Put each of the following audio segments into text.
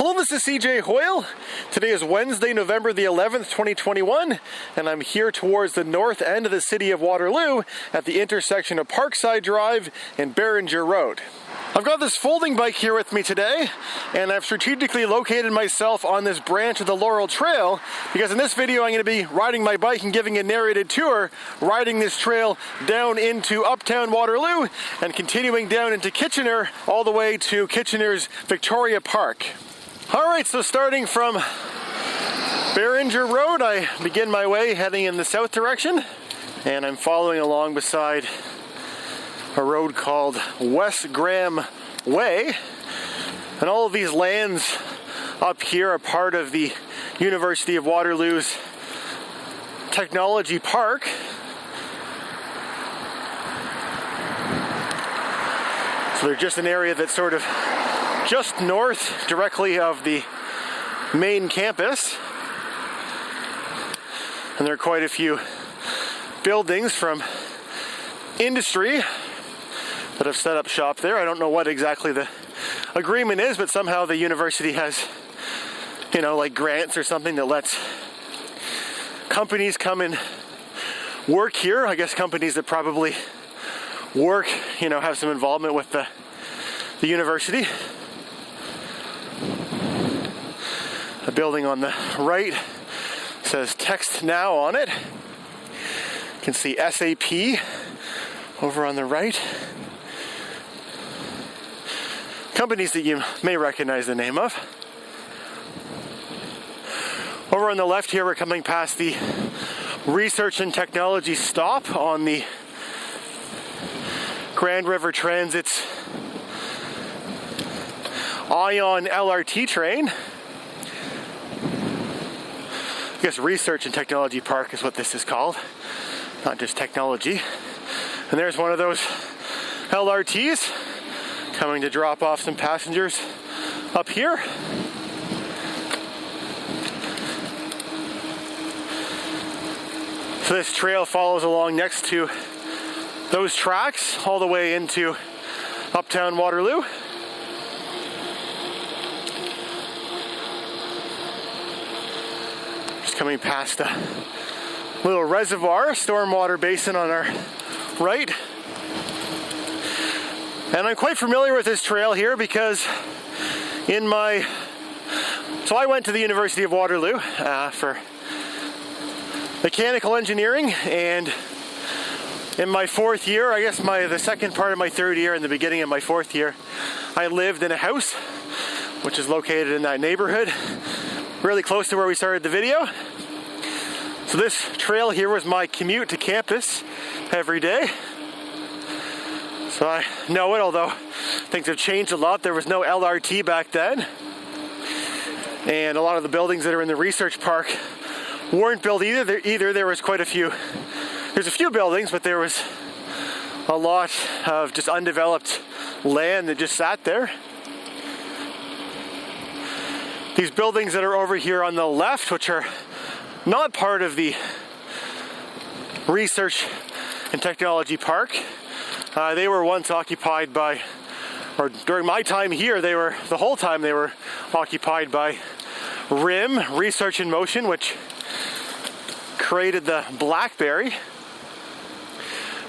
Hello, this is cjhoyle. Today is Wednesday, November the 11th, 2021, and I'm here towards the north end of the city of Waterloo at the intersection of Parkside Drive and Bearinger Road. I've got this folding bike here with me today, and I've strategically located myself on this branch of the Laurel Trail because in this video I'm going to be riding my bike and giving a narrated tour, riding this trail down into Uptown Waterloo and continuing down into Kitchener all the way to Kitchener's Victoria Park. Alright, so starting from Bearinger Road, I begin my way heading in the south direction, and I'm following along beside a road called Wes Graham Way. And all of these lands up here are part of the University of Waterloo's Technology Park. So they're just an area that's sort of just north directly of the main campus. And there are quite a few buildings from industry that have set up shop there. I don't know what exactly the agreement is, but somehow the university has, like grants or something that lets companies come and work here. I guess companies that probably work, have some involvement with the university. The building on the right says Text Now on it. You can see SAP over on the right. Companies that you may recognize the name of. Over on the left here, we're coming past the Research and Technology stop on the Grand River Transit's Ion LRT train. I guess Research and Technology Park is what this is called, not just technology. And there's one of those LRTs coming to drop off some passengers up here. So this trail follows along next to those tracks all the way into Uptown Waterloo. Just coming past a little reservoir, stormwater basin on our right. And I'm quite familiar with this trail here because so I went to the University of Waterloo for mechanical engineering, and in my fourth year, I guess the second part of my third year and the beginning of my fourth year, I lived in a house which is located in that neighborhood, really close to where we started the video. So this trail here was my commute to campus every day. So I know it, although things have changed a lot. There was no LRT back then. And a lot of the buildings that are in the research park weren't built either. There was there's a few buildings, but there was a lot of just undeveloped land that just sat there. These buildings that are over here on the left, which are not part of the Research and Technology Park, they were once occupied by, or during my time here, the whole time they were occupied by RIM, Research in Motion, which created the BlackBerry,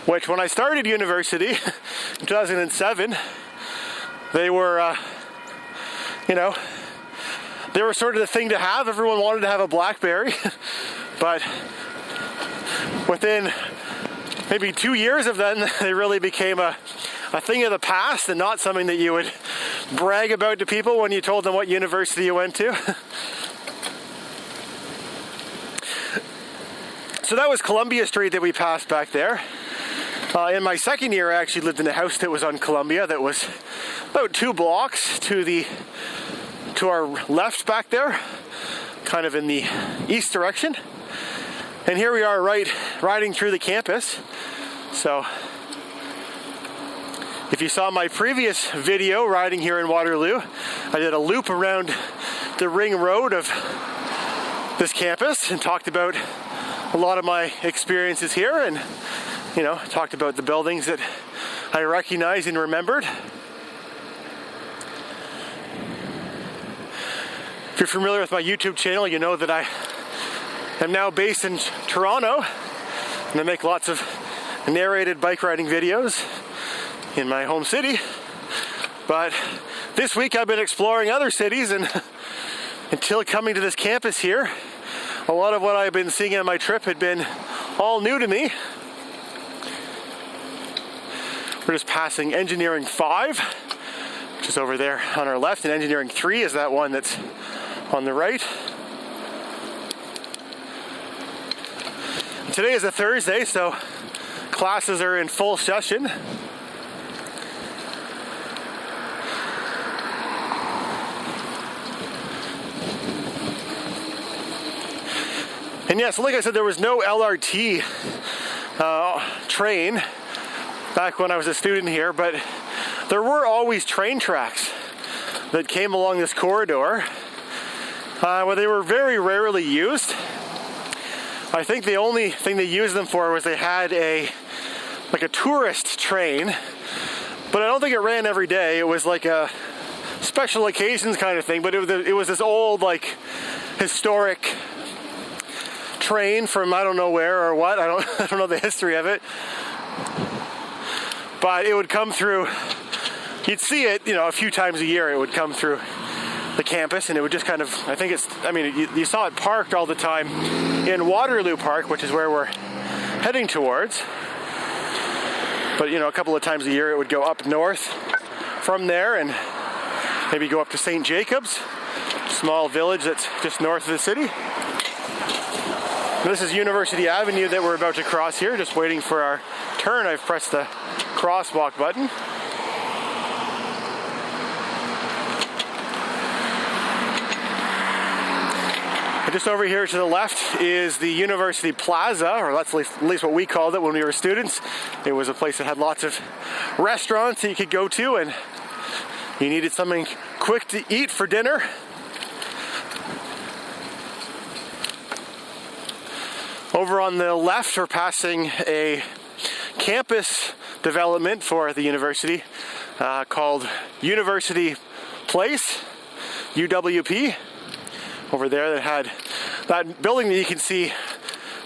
which when I started university in 2007, they were, they were sort of the thing to have. Everyone wanted to have a BlackBerry, but within maybe 2 years of them, they really became a thing of the past and not something that you would brag about to people when you told them what university you went to. So that was Columbia Street that we passed back there. In my second year, I actually lived in a house that was on Columbia that was about 2 blocks to our left back there, kind of in the east direction. And here we are riding through the campus. So if you saw my previous video riding here in Waterloo, I did a loop around the ring road of this campus and talked about a lot of my experiences here and, talked about the buildings that I recognized and remembered. If you're familiar with my YouTube channel, you know that I am now based in Toronto, and I make lots of narrated bike riding videos in my home city. But this week I've been exploring other cities, and until coming to this campus here, a lot of what I've been seeing on my trip had been all new to me. We're just passing Engineering 5, which is over there on our left, and Engineering 3 is that one that's on the right. And today is a Thursday, so classes are in full session. And yes, like I said, there was no LRT train back when I was a student here, but there were always train tracks that came along this corridor. Well, they were very rarely used. I think the only thing they used them for was they had a tourist train, but I don't think it ran every day. It was like a special occasions kind of thing, but it was this old, like, historic train from I don't know where or what. I don't know the history of it. But it would come through, you'd see it, a few times a year. It would come through the campus, and it would just kind of, you saw it parked all the time in Waterloo Park, which is where we're heading towards. But, a couple of times a year it would go up north from there and maybe go up to St. Jacobs, small village that's just north of the city. This is University Avenue that we're about to cross here, just waiting for our turn. I've pressed the crosswalk button. And just over here to the left is the University Plaza, or that's at least what we called it when we were students. It was a place that had lots of restaurants that you could go to, and you needed something quick to eat for dinner. Over on the left, we're passing a campus development for the university called University Place, UWP. Over there that had that building that you can see,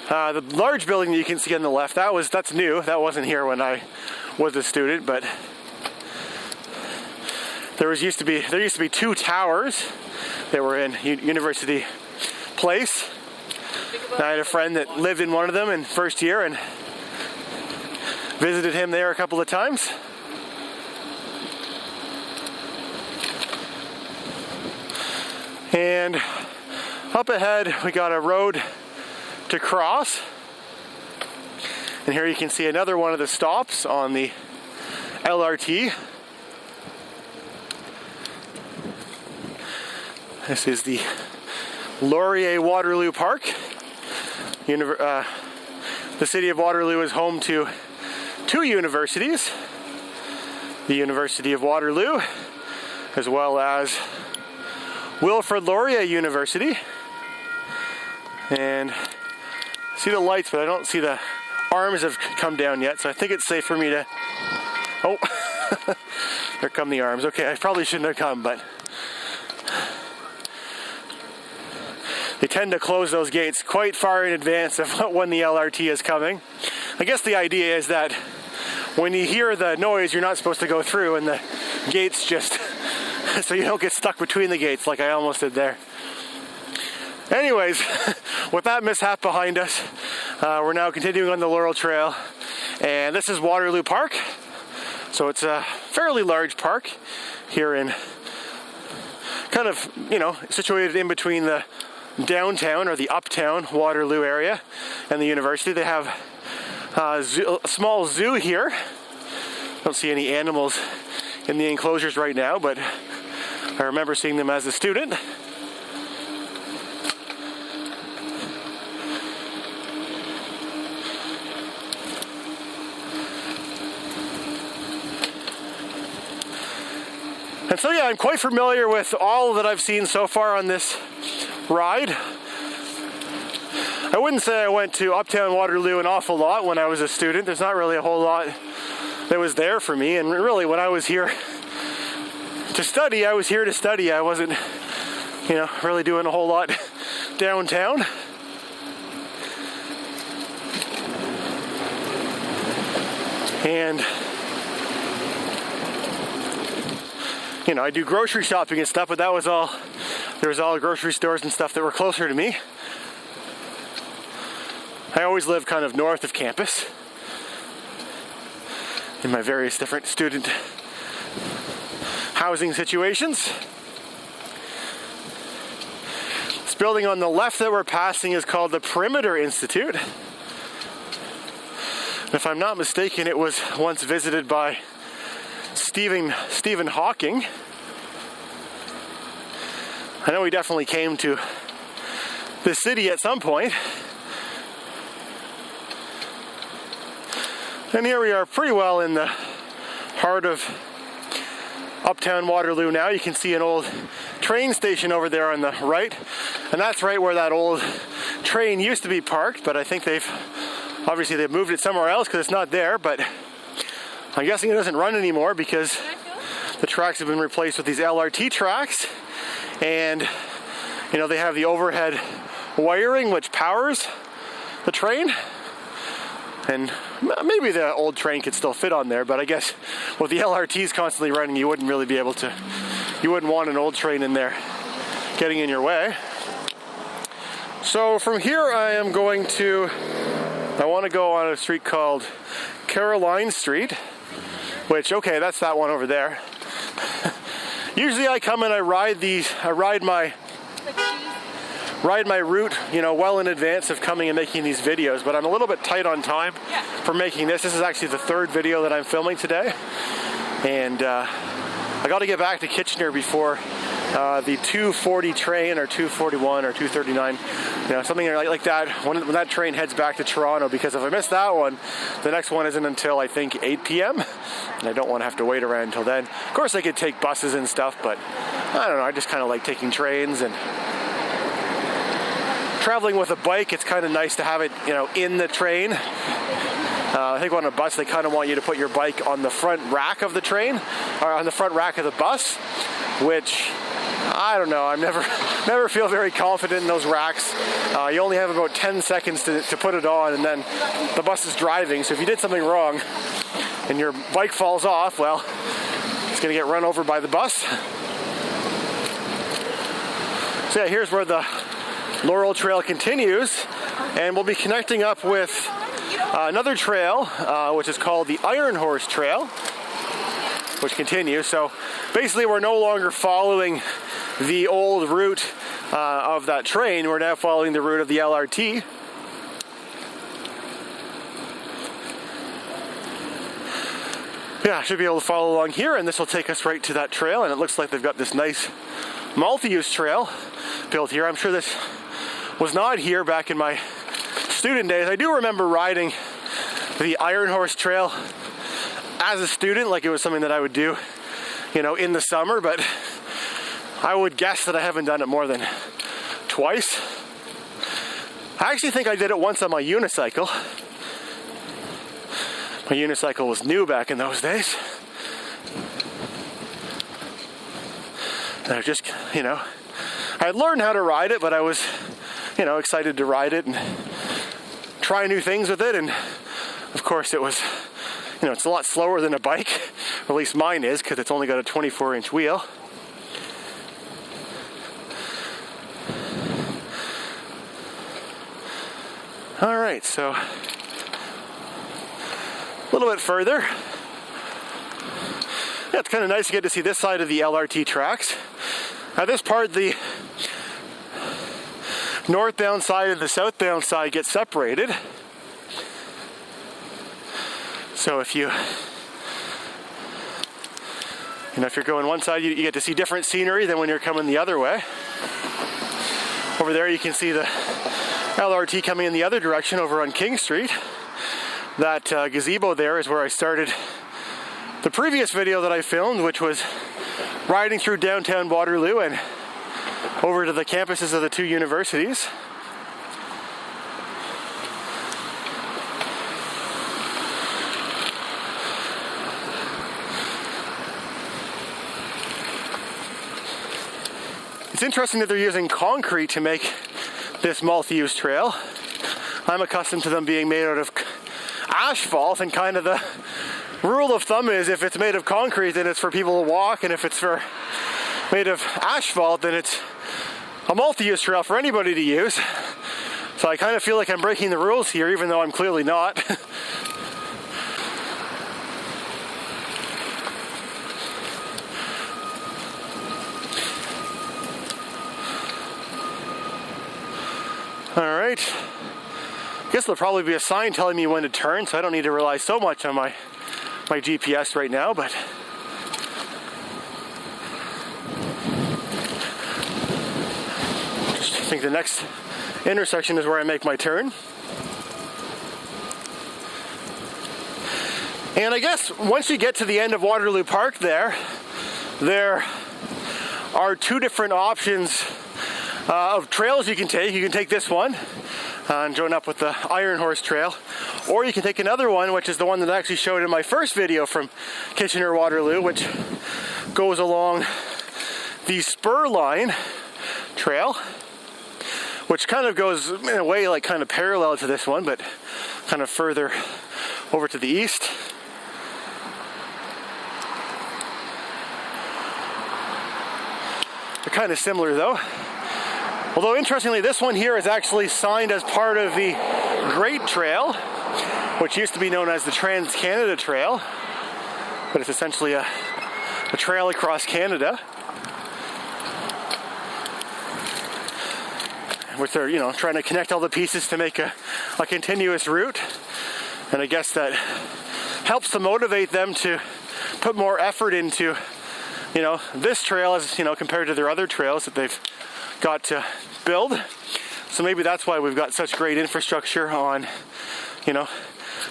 the large building that you can see on the left, that's new. That wasn't here when I was a student, but there used to be two towers that were in University Place. I had a friend that lived in one of them in first year and visited him there a couple of times. And up ahead we got a road to cross. And here you can see another one of the stops on the LRT. This is the Laurier Waterloo Park. The city of Waterloo is home to two universities, the University of Waterloo, as well as Wilfrid Laurier University. And I see the lights, but I don't see the arms have come down yet, so I think it's safe for me to... Oh, there come the arms. Okay, I probably shouldn't have come, but... They tend to close those gates quite far in advance of when the LRT is coming. I guess the idea is that when you hear the noise, you're not supposed to go through, and the gates just, so you don't get stuck between the gates like I almost did there. Anyways, with that mishap behind us, we're now continuing on the Laurel Trail, and this is Waterloo Park. So it's a fairly large park here in, kind of, situated in between the downtown or the Uptown Waterloo area and the university. They have a small zoo here. Don't see any animals in the enclosures right now, but I remember seeing them as a student. And so yeah, I'm quite familiar with all that I've seen so far on this ride. I wouldn't say I went to Uptown Waterloo an awful lot when I was a student. There's not really a whole lot that was there for me, and really when I was here to study, I was here to study. I wasn't you know, really doing a whole lot downtown. And, you know, I do grocery shopping and stuff, but that was all, there was all grocery stores and stuff that were closer to me. I always live kind of north of campus in my various different student housing situations. This building on the left that we're passing is called the Perimeter Institute. If I'm not mistaken, it was once visited by Stephen Hawking. I know he definitely came to the city at some point. And here we are pretty well in the heart of Uptown Waterloo now. You can see an old train station over there on the right. And that's right where that old train used to be parked, but I think they've moved it somewhere else because it's not there, but I'm guessing it doesn't run anymore because the tracks have been replaced with these LRT tracks. And, you know, they have the overhead wiring which powers the train. And maybe the old train could still fit on there, but I guess with the LRTs constantly running, you wouldn't really be able to, you wouldn't want an old train in there getting in your way. So from here I want to go on a street called Caroline Street, which, okay, that's that one over there. Usually I come and I ride my route, you know, well in advance of coming and making these videos, but I'm a little bit tight on time for making this. This is actually the third video that I'm filming today, and I got to get back to Kitchener before the 2:40 train, or 2:41 or 2:39, you know, something like that, when that train heads back to Toronto, because if I miss that one, the next one isn't until I think 8 p.m. and I don't want to have to wait around until then. Of course I could take buses and stuff, but I don't know, I just kind of like taking trains. And traveling with a bike, it's kind of nice to have it, you know, in the train. I think on a bus they kind of want you to put your bike on the front rack of the train, or on the front rack of the bus, which I don't know, I never feel very confident in those racks. You only have about 10 seconds to put it on, and then the bus is driving, so if you did something wrong and your bike falls off, well, it's going to get run over by the bus. So yeah, here's where the Laurel Trail continues, and we'll be connecting up with another trail, which is called the Iron Horse Trail, which continues. So basically we're no longer following the old route of that train, we're now following the route of the LRT. Yeah, I should be able to follow along here, and this will take us right to that trail, and it looks like they've got this nice multi-use trail built here. I'm sure this was not here back in my student days. I do remember riding the Iron Horse Trail as a student, like it was something that I would do, you know, in the summer, but I would guess that I haven't done it more than twice. I actually think I did it once on my unicycle. My unicycle was new back in those days. And I just, you know, I had learned how to ride it, but I was, you know, excited to ride it and try new things with it. And of course it was, you know, it's a lot slower than a bike, or at least mine is, because it's only got a 24-inch wheel. All right, so a little bit further. Yeah, it's kind of nice to get to see this side of the LRT tracks. Now this part, the northbound side and the southbound side get separated. So if you know, if you're going one side, you get to see different scenery than when you're coming the other way. Over there you can see the LRT coming in the other direction over on King Street. That gazebo there is where I started the previous video that I filmed, which was riding through downtown Waterloo and over to the campuses of the two universities. It's interesting that they're using concrete to make this multi-use trail. I'm accustomed to them being made out of asphalt, and kind of the rule of thumb is if it's made of concrete, then it's for people to walk, and if it's made of asphalt, then it's a multi-use trail for anybody to use. So I kind of feel like I'm breaking the rules here, even though I'm clearly not. Alright, I guess there'll probably be a sign telling me when to turn, so I don't need to rely so much on my GPS right now, but I think the next intersection is where I make my turn. And I guess once you get to the end of Waterloo Park there are two different options of trails you can take. You can take this one and join up with the Iron Horse Trail, or you can take another one, which is the one that I actually showed in my first video from Kitchener Waterloo, which goes along the Spur line trail, which kind of goes in a way like kind of parallel to this one, but kind of further over to the east. They're kind of similar though. Although interestingly, this one here is actually signed as part of the Great Trail, which used to be known as the Trans-Canada Trail, but it's essentially a trail across Canada, which they're, trying to connect all the pieces to make a continuous route. And I guess that helps to motivate them to put more effort into, this trail as, compared to their other trails that they've got to build. So maybe that's why we've got such great infrastructure on,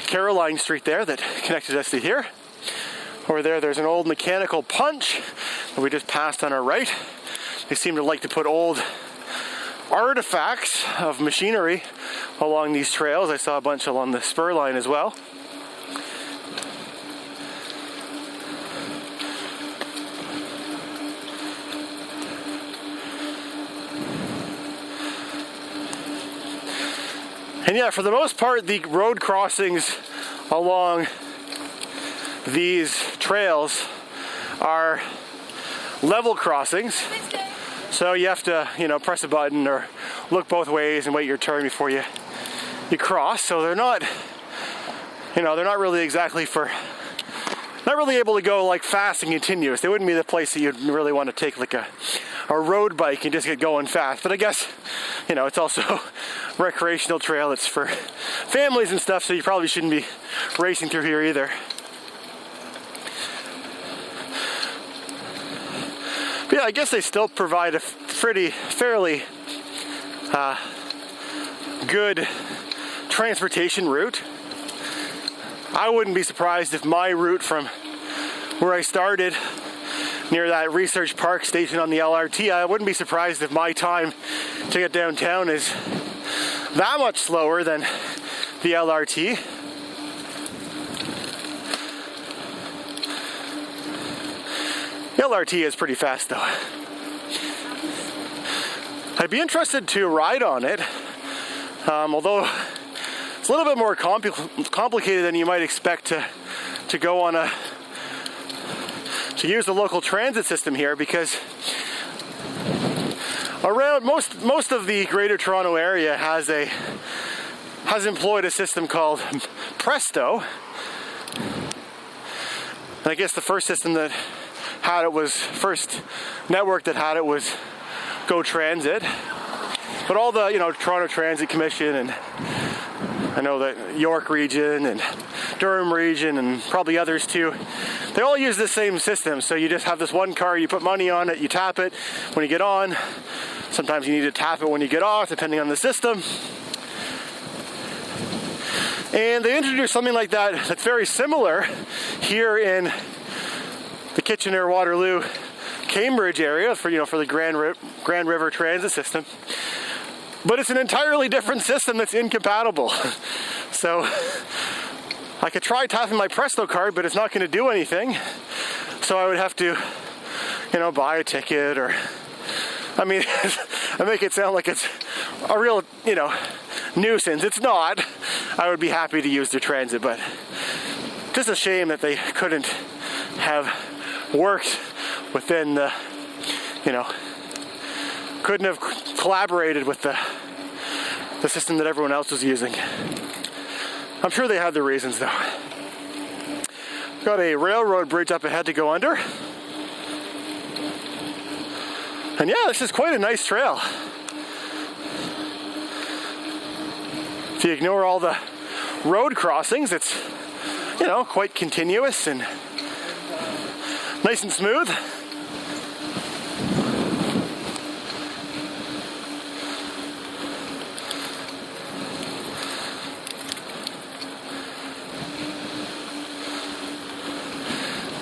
Caroline Street there that connected us to here. Over there's an old mechanical punch that we just passed on our right. They seem to like to put old artifacts of machinery along these trails. I saw a bunch along the Spur line as well. And yeah, for the most part, the road crossings along these trails are level crossings. So you have to, press a button or look both ways and wait your turn before you cross. So they're not, they're not really exactly not really able to go like fast and continuous. They wouldn't be the place that you'd really want to take like a road bike and just get going fast. But I guess, it's also recreational trail. It's for families and stuff, so you probably shouldn't be racing through here either. But yeah, I guess they still provide a fairly good transportation route. I wouldn't be surprised if my route from where I started near that Research Park station on the LRT, I wouldn't be surprised if my time to get downtown is that much slower than the LRT. The LRT is pretty fast though. I'd be interested to ride on it, although it's a little bit more complicated than you might expect to go on to use the local transit system here, because around most of the Greater Toronto area has employed a system called Presto. And I guess the first system that had it first network that had it was Go Transit. But all the, Toronto Transit Commission, and I know that York region and Durham region and probably others too, they all use the same system. So you just have this one card, you put money on it, you tap it when you get on. Sometimes you need to tap it when you get off, depending on the system. And they introduced something like that that's very similar here in the Kitchener, Waterloo, Cambridge area for the Grand River Transit system. But it's an entirely different system that's incompatible. So I could try tapping my Presto card, but it's not going to do anything. So I would have to, buy a ticket or I mean, I make it sound like it's a real, nuisance. It's not. I would be happy to use their transit, but just a shame that they couldn't have worked within the, couldn't have collaborated with the system that everyone else was using. I'm sure they had their reasons though. Got a railroad bridge up ahead to go under. And yeah, this is quite a nice trail. If you ignore all the road crossings, it's, quite continuous and nice and smooth.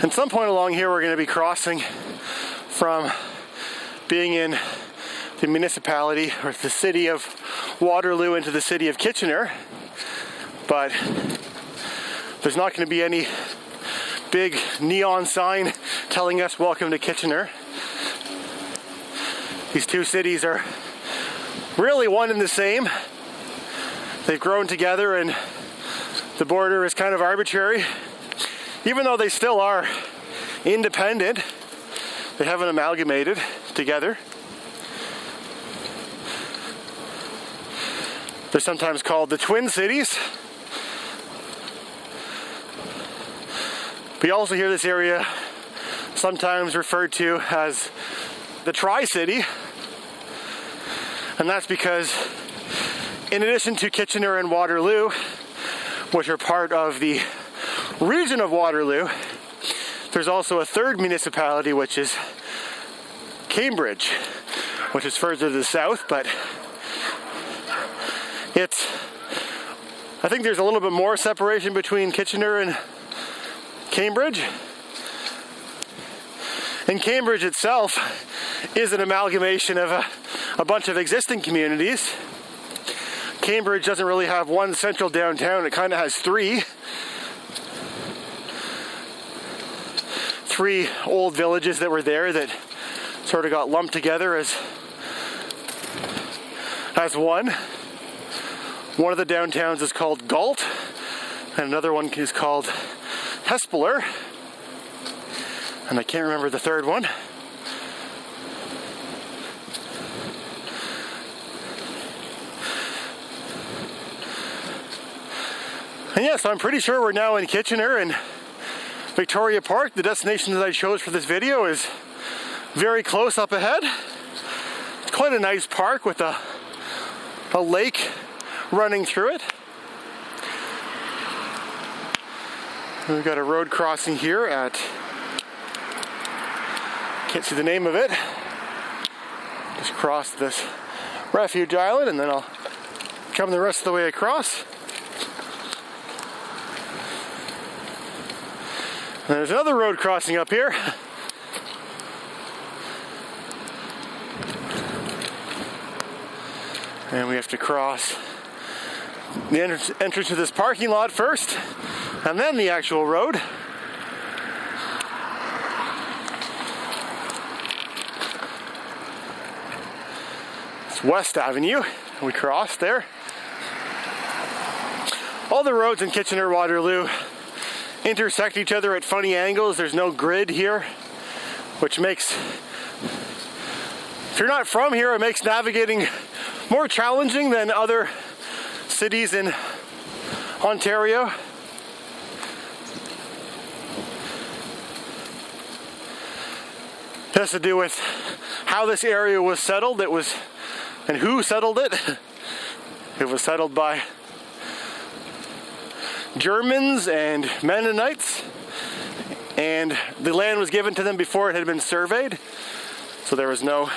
At some point along here, we're going to be crossing from being in the municipality or the city of Waterloo into the city of Kitchener, but there's not going to be any big neon sign telling us welcome to Kitchener. These two cities are really one and the same. They've grown together and the border is kind of arbitrary. Even though they still are independent, they haven't amalgamated together. They're sometimes called the Twin Cities. We also hear this area sometimes referred to as the Tri-City, and that's because in addition to Kitchener and Waterloo, which are part of the region of Waterloo, there's also a third municipality, which is Cambridge, which is further to the south, but I think there's a little bit more separation between Kitchener and Cambridge. And Cambridge itself is an amalgamation of a bunch of existing communities. Cambridge doesn't really have one central downtown, it kind of has three old villages that were there that sort of got lumped together as one. One of the downtowns is called Galt, and another one is called Hespeler, and I can't remember the third one. And yeah, so I'm pretty sure we're now in Kitchener, and Victoria Park, the destination that I chose for this video, is very close up ahead. It's quite a nice park with a lake running through it. And we've got a road crossing here at, can't see the name of it. Just cross this refuge island and then I'll come the rest of the way across. And there's another road crossing up here. And we have to cross the entrance to this parking lot first, and then the actual road. It's West Avenue. We cross there. All the roads in Kitchener-Waterloo intersect each other at funny angles. There's no grid here, which makes, if you're not from here, it makes navigating more challenging than other cities in Ontario. It has to do with how this area was settled. And who settled it. It was settled by Germans and Mennonites, and the land was given to them before it had been surveyed, so there was no,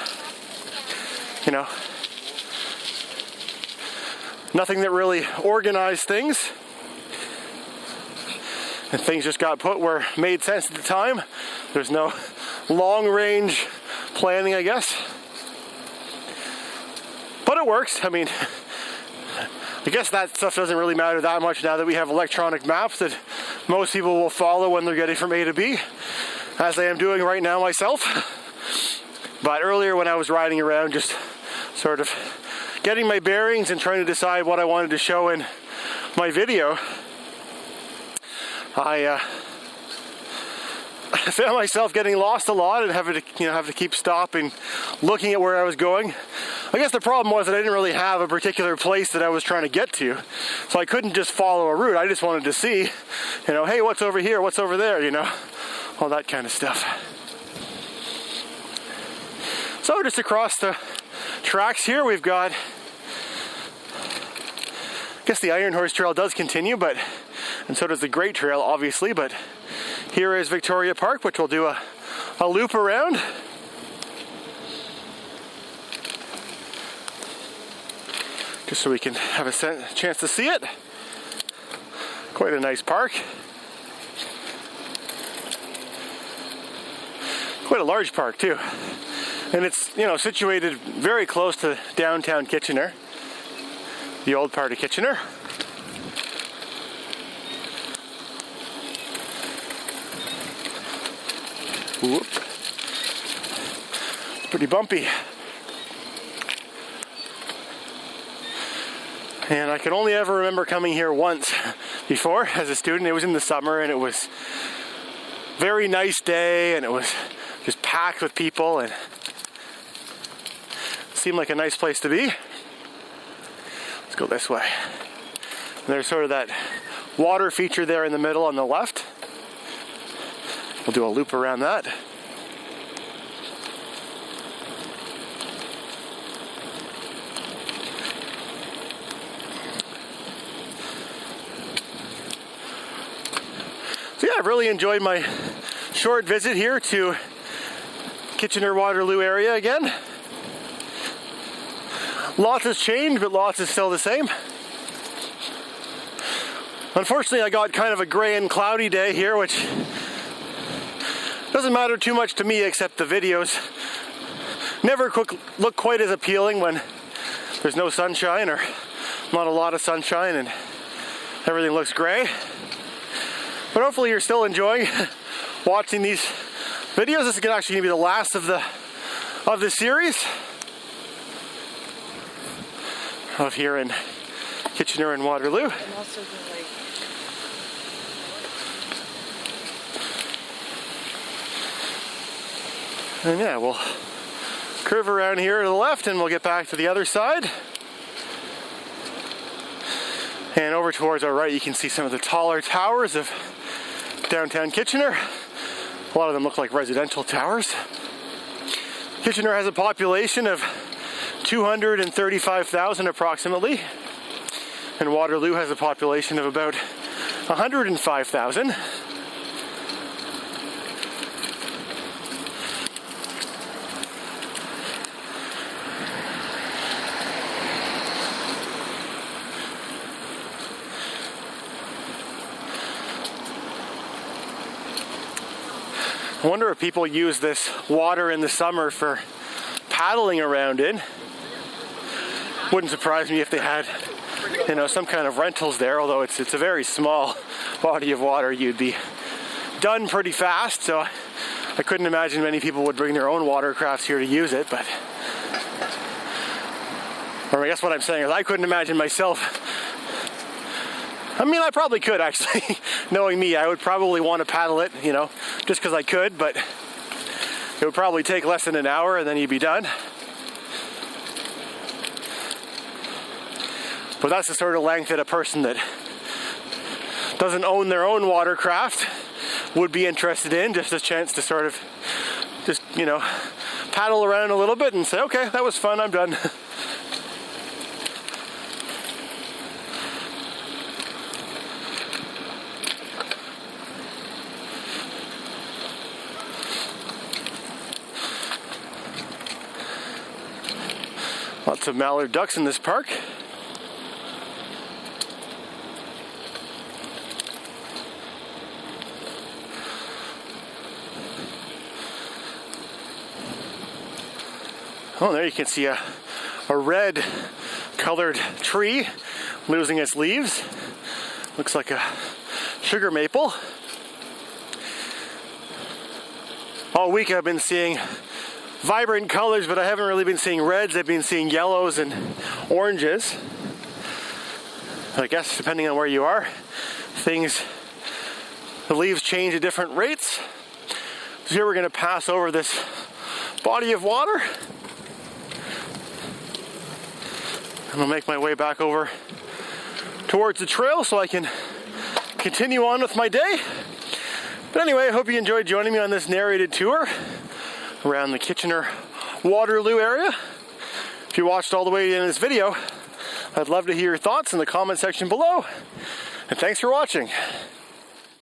nothing that really organized things, and things just got put where it made sense at the time. There's no long-range planning, I guess, but it works. I mean, I guess that stuff doesn't really matter that much now that we have electronic maps that most people will follow when they're getting from A to B, as I am doing right now myself. But earlier when I was riding around, just sort of getting my bearings and trying to decide what I wanted to show in my video, I found myself getting lost a lot and having to, have to keep stopping, looking at where I was going. I guess the problem was that I didn't really have a particular place that I was trying to get to, so I couldn't just follow a route. I just wanted to see, hey, what's over here, what's over there, all that kind of stuff. So just across the tracks here, we've got, I guess the Iron Horse Trail does continue, and so does the Great Trail, obviously, but here is Victoria Park, which we'll do a loop around. Just so we can have a chance to see it. Quite a nice park. Quite a large park too. And it's, situated very close to downtown Kitchener, the old part of Kitchener. Whoop. It's pretty bumpy. And I can only ever remember coming here once before as a student. It was in the summer and it was a very nice day and it was just packed with people and it seemed like a nice place to be. Let's go this way. And there's sort of that water feature there in the middle on the left. We'll do a loop around that. So yeah, I've really enjoyed my short visit here to Kitchener Waterloo area again. Lots has changed, but lots is still the same. Unfortunately, I got kind of a gray and cloudy day here, which doesn't matter too much to me, except the videos never look quite as appealing when there's no sunshine or not a lot of sunshine and everything looks gray. But hopefully you're still enjoying watching these videos. This is actually going to be the last of the series of here in Kitchener and Waterloo. I'm also going And yeah, we'll curve around here to the left and we'll get back to the other side. And over towards our right, you can see some of the taller towers of downtown Kitchener. A lot of them look like residential towers. Kitchener has a population of 235,000 approximately, and Waterloo has a population of about 105,000. I wonder if people use this water in the summer for paddling around in. Wouldn't surprise me if they had, some kind of rentals there, although it's a very small body of water. You'd be done pretty fast, so I couldn't imagine many people would bring their own watercrafts here to use it, or I guess what I'm saying is I couldn't imagine myself. I mean, I probably could actually. Knowing me, I would probably want to paddle it, just because I could, but it would probably take less than an hour and then you'd be done. But that's the sort of length that a person that doesn't own their own watercraft would be interested in, just a chance to sort of just, paddle around a little bit and say, okay, that was fun, I'm done. Lots of mallard ducks in this park. Oh, there you can see a red colored tree losing its leaves. Looks like a sugar maple. All week I've been seeing vibrant colors, but I haven't really been seeing reds. I've been seeing yellows and oranges. I guess depending on where you are, the leaves change at different rates. So here we're going to pass over this body of water. I'm going to make my way back over towards the trail so I can continue on with my day. But anyway, I hope you enjoyed joining me on this narrated tour around the Kitchener Waterloo area. If you watched all the way in this video, I'd love to hear your thoughts in the comment section below. And thanks for watching.